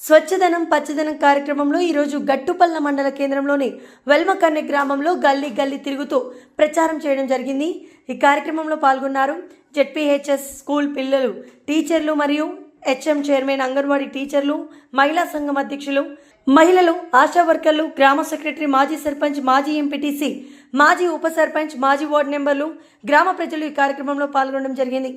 స్వచ్ఛదనం పచ్చదనం కార్యక్రమంలో ఈరోజు గట్టుపల్ల మండల కేంద్రంలోని వెల్మకన్నె గ్రామంలో గల్లీ గల్లీ తిరుగుతూ ప్రచారం చేయడం జరిగింది. ఈ కార్యక్రమంలో పాల్గొన్నారు జెడ్పీహెచ్ఎస్ స్కూల్ పిల్లలు, టీచర్లు మరియు హెచ్ఎం చైర్మన్, అంగన్వాడీ టీచర్లు, మహిళా సంఘం అధ్యక్షులు, మహిళలు, ఆశా వర్కర్లు, గ్రామ సెక్రటరీ, మాజీ సర్పంచ్, మాజీ ఎంపీటీసీ, మాజీ ఉప సర్పంచ్, మాజీ వార్డు మెంబర్లు, గ్రామ ప్రజలు ఈ కార్యక్రమంలో పాల్గొనడం జరిగింది.